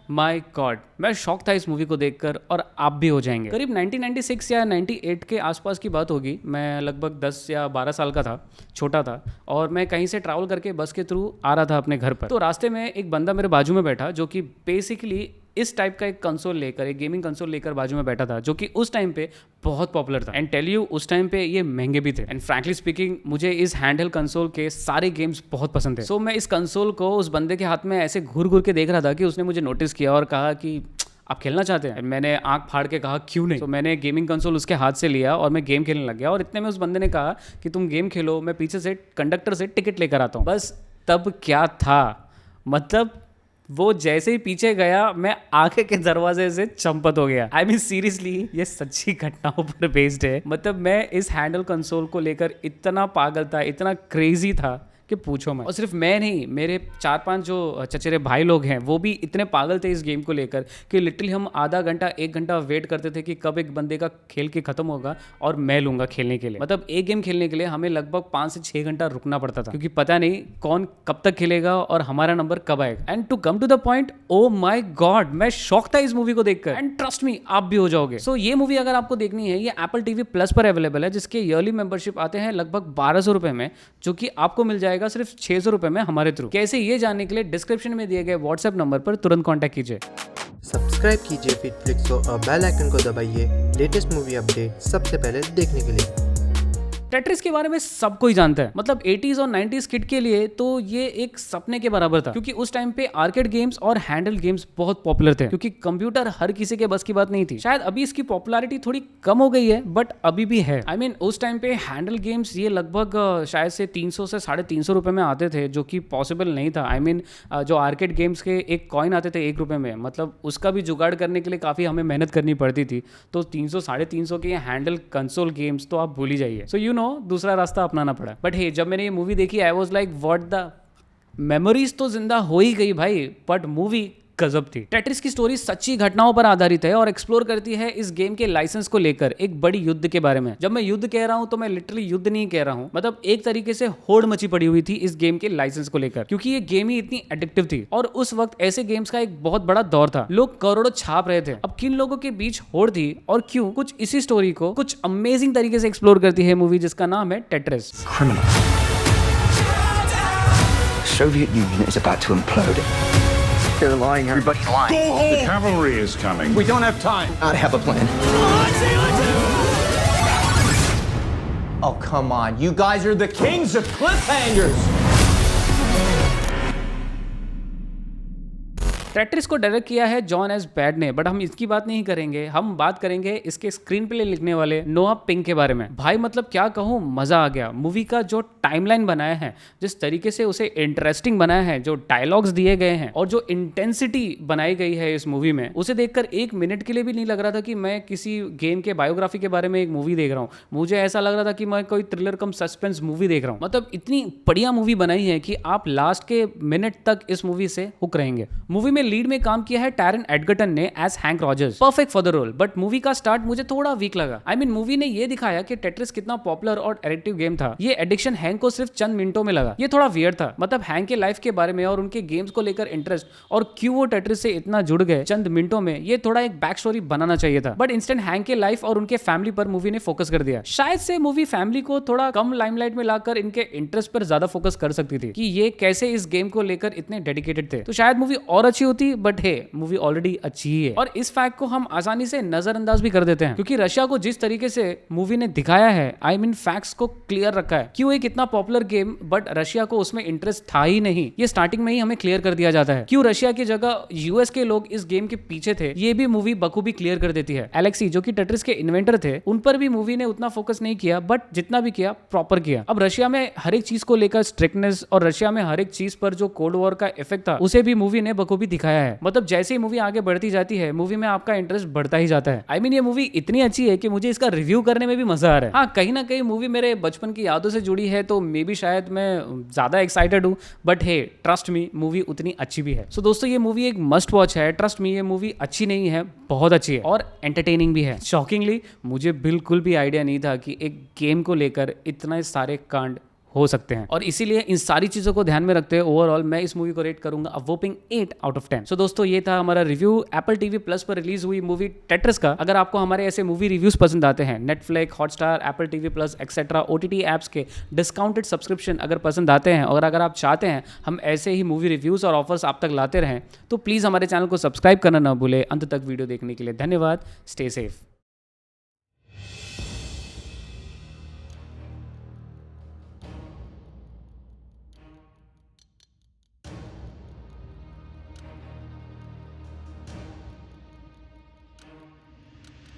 My God, मैं shock था इस मूवी को देखकर और आप भी हो जाएंगे। करीब 1996 या 98 के आसपास की बात होगी। मैं लगभग 10 या 12 साल का था, छोटा था, और मैं कहीं से ट्रैवल करके बस के थ्रू आ रहा था अपने घर पर। तो रास्ते में एक बंदा मेरे बाजू में बैठा जो कि बेसिकली इस टाइप का एक कंसोल लेकर, एक गेमिंग कंसोल लेकर बाजू में बैठा था, जो कि उस टाइम पे बहुत पॉपुलर था। एंड टेल यू, उस टाइम पे ये महंगे भी थे। एंड फ्रैंकली स्पीकिंग, मुझे इस हैंडहेल्ड कंसोल के सारे गेम्स बहुत पसंद थे। सो मैं इस कंसोल को उस बंदे के हाथ में ऐसे घूर घूर के देख रहा था कि उसने मुझे नोटिस किया और कहा कि आप खेलना चाहते हैं? मैंने आंख फाड़ के कहा क्यों नहीं। तो मैंने गेमिंग कंसोल उसके हाथ से लिया और मैं गेम खेलने लग गया। और इतने में उस बंदे ने कहा कि तुम गेम खेलो, मैं पीछे से कंडक्टर से टिकट लेकर आता हूँ। बस तब क्या था, मतलब वो जैसे ही पीछे गया, मैं आगे के दरवाजे से चंपत हो गया। आई मीन सीरियसली, ये सच्ची घटनाओं पर बेस्ड है। मतलब मैं इस हैंडल कंसोल को लेकर इतना पागल था, इतना क्रेजी था कि पूछो मत। और सिर्फ मैं नहीं, मेरे 4-5 जो चचेरे भाई लोग हैं वो भी इतने पागल थे इस गेम को लेकर कि लिटरली हम आधा घंटा 1 घंटा वेट करते थे कि कब एक बंदे का खेल के खत्म होगा और मैं लूंगा खेलने के लिए। मतलब एक गेम खेलने के लिए हमें लगभग 5 से 6 घंटा रुकना पड़ता था, क्योंकि पता नहीं कौन कब तक खेलेगा और हमारा नंबर कब आएगा। And to come to the point, oh my God, मैं शॉक था इस मूवी को देखकर। एंड ट्रस्ट मी, आप भी हो जाओगे। सो ये मूवी अगर आपको देखनी है, ये Apple TV Plus पर अवेलेबल है, जिसके ईयरली मेंबरशिप आते हैं लगभग 1200 रुपए में, जो कि आपको मिल जाएगा सिर्फ 600 रुपए में हमारे थ्रू। कैसे, ये जानने के लिए डिस्क्रिप्शन में दिए गए व्हाट्सएप नंबर पर तुरंत कांटेक्ट कीजिए। सब्सक्राइब कीजिए फिटफ्लिक्स को और बेल आइकन को दबाइए लेटेस्ट मूवी अपडेट सबसे पहले देखने के लिए। टेट्रिस के बारे में सब कोई जानता है। मतलब 80s और 90s किड के लिए तो ये एक सपने के बराबर था, क्योंकि उस टाइम पे आर्केड गेम्स और हैंडल गेम्स बहुत पॉपुलर थे, क्योंकि कंप्यूटर हर किसी के बस की बात नहीं थी। शायद अभी इसकी पॉपुलैरिटी थोड़ी कम हो गई है, बट अभी भी है। आई मीन उस टाइम पे हैंडल गेम्स ये लगभग शायद से 300 से 350 रुपए में आते थे, जो कि पॉसिबल नहीं था। आई मीन जो आर्केड गेम्स के एक कॉइन आते थे 1 रुपए में, मतलब उसका भी जुगाड़ करने के लिए काफी हमें मेहनत करनी पड़ती थी। तो 300 350 के हैंडल कंसोल गेम्स तो आप भूल ही जाइए। सो दूसरा रास्ता अपनाना पड़ा। बट हे, जब मैंने ये मूवी देखी, I was like what the, memories तो जिंदा हो ही गई भाई, बट मूवी गजब थी। टेट्रिस की स्टोरी सच्ची घटनाओं पर आधारित है और एक्सप्लोर करती है इस गेम के लाइसेंस को लेकर एक बड़ी युद्ध के बारे में। जब मैं युद्ध कह रहा हूं तो मैं लिटरली युद्ध नहीं कह रहा हूं, मतलब एक तरीके से होड़ मची पड़ी हुई थी इस गेम के लाइसेंस को लेकर, क्योंकि ये गेम ही इतनी एडिक्टिव थी। और उस वक्त ऐसे गेम्स का एक बहुत बड़ा दौर था, लोग करोड़ों छाप रहे थे। अब किन लोगों के बीच होड़ थी और क्यों, कुछ इसी स्टोरी को कुछ अमेजिंग तरीके से एक्सप्लोर करती है मूवी, जिसका नाम है Tetris. Soviet Union is about to implode. They're lying. Everybody's lying. Go home! The cavalry is coming. We don't have time. I have a plan. Oh, come on. You guys are the kings of cliffhangers. Tetris को direct किया है John S bad ने, but हम इसकी बात नहीं करेंगे। हम बात करेंगे इसके स्क्रीन प्ले लिखने वाले नोआ पिंक के बारे में। भाई मतलब क्या कहूँ, मजा आ गया। मूवी का जो टाइमलाइन बनाया है, जिस तरीके से उसे इंटरेस्टिंग बनाया है, जो डायलॉग्स दिए गए हैं और जो इंटेंसिटी बनाई गई है इस मूवी में, उसे देखकर 1 मिनट के लिए भी नहीं लग रहा था कि मैं किसी गेम के बायोग्राफी के बारे में एक मूवी देख रहा हूँ। मुझे ऐसा लग रहा था कि मैं कोई थ्रिलर कम सस्पेंस मूवी देख रहा हूँ। मतलब इतनी बढ़िया मूवी बनाई है कि आप लास्ट के मिनट तक इस मूवी से हुक रहेंगे। मूवी में लीड में काम किया है टैरन एडगर्टन ने as Hank Rogers, perfect for the role. But movie का स्टार्ट मुझे थोड़ा वीक लगा। आई मीन मूवी ने ये दिखाया कि टेट्रिस कितना पॉपुलर और एडिक्टिव गेम था। ये एडिक्शन हैंक को सिर्फ चंद मिनटों में लगा। ये थोड़ा वियर्ड था। मतलब हैंक के लाइफ के बारे में और उनके गेम्स को लेकर इंटरेस्ट और क्यों वो टेट्रिस से इतना जुड़ गए चंद मिनटों में, ये थोड़ा एक बैक स्टोरी बनाना चाहिए था। बट इंस्टेंट हैंक के लाइफ और उनके फैमिली पर मूवी ने फोकस कर दिया। शायद से मूवी फैमिली को थोड़ा कम लाइमलाइट में लाकर इनके इंटरेस्ट पर ज्यादा फोकस कर सकती थी कि ये कैसे इस गेम को लेकर इतने डेडिकेटेड थे। तो शायद मूवी और अच्छी होती, बट हे, मूवी ऑलरेडी अच्छी ही है। और इस फैक्ट को हम आसानी से नजरअंदाज भी कर देते हैं, क्योंकि रशिया को जिस तरीके से मूवी ने दिखाया है, आई मीन फैक्ट्स को क्लियर रखा है। क्यों एक इतना पॉपुलर गेम बट रशिया को उसमें इंटरेस्ट था ही नहीं, ये स्टार्टिंग में ही हमें क्लियर कर दिया जाता है। क्यों रशिया की जगह यूएस के लोग इस गेम के पीछे थे, ये भी मूवी बखूबी क्लियर कर देती है। एलेक्सी, जो कि टेट्रिस के इन्वेंटर थे, उन पर भी मूवी ने उतना फोकस नहीं किया, बट जितना भी किया प्रॉपर किया। अब रशिया में हर एक चीज को लेकर स्ट्रिक्टनेस और रशिया में हर एक चीज पर जो कोल्ड वॉर का इफेक्ट था, उसे भी मूवी ने बखूबी दिखाया है। मतलब जैसे ही मूवी आगे बढ़ती जाती है, मूवी में आपका इंटरेस्ट बढ़ता ही जाता है। आई मीन ये मूवी इतनी अच्छी है कि मुझे इसका रिव्यू करने में भी मजा आ रहा है। हाँ, कहीं ना कहीं मूवी मेरे बचपन की यादों से जुड़ी है, तो मे बी शायद मैं ज्यादा एक्साइटेड हूँ, but hey, trust me, movie उतनी अच्छी भी है। सो दोस्तों, ये मूवी एक मस्ट वॉच है। ट्रस्ट मी, ये मूवी अच्छी नहीं है, बहुत अच्छी है और एंटरटेनिंग भी है। शॉकिंगली मुझे बिल्कुल भी आइडिया नहीं था कि एक गेम को लेकर इतना सारे कांड हो सकते हैं। और इसीलिए इन सारी चीजों को ध्यान में रखते हुए ओवरऑल मैं इस मूवी को रेट करूंगा अ वोपिंग 8 आउट ऑफ 10। सो दोस्तों ये था हमारा रिव्यू एप्पल टीवी प्लस पर रिलीज हुई मूवी टेट्रिस का। अगर आपको हमारे ऐसे मूवी रिव्यूज पसंद आते हैं, Netflix, Hotstar, Apple TV plus etcetera OTT apps के डिस्काउंटेड सब्सक्रिप्शन अगर पसंद आते हैं और अगर आप चाहते हैं हम ऐसे ही मूवी रिव्यूज और ऑफर्स आप तक लाते रहें, तो प्लीज हमारे चैनल को सब्सक्राइब करना ना भूले। अंत तक वीडियो देखने के लिए धन्यवाद। Stay safe.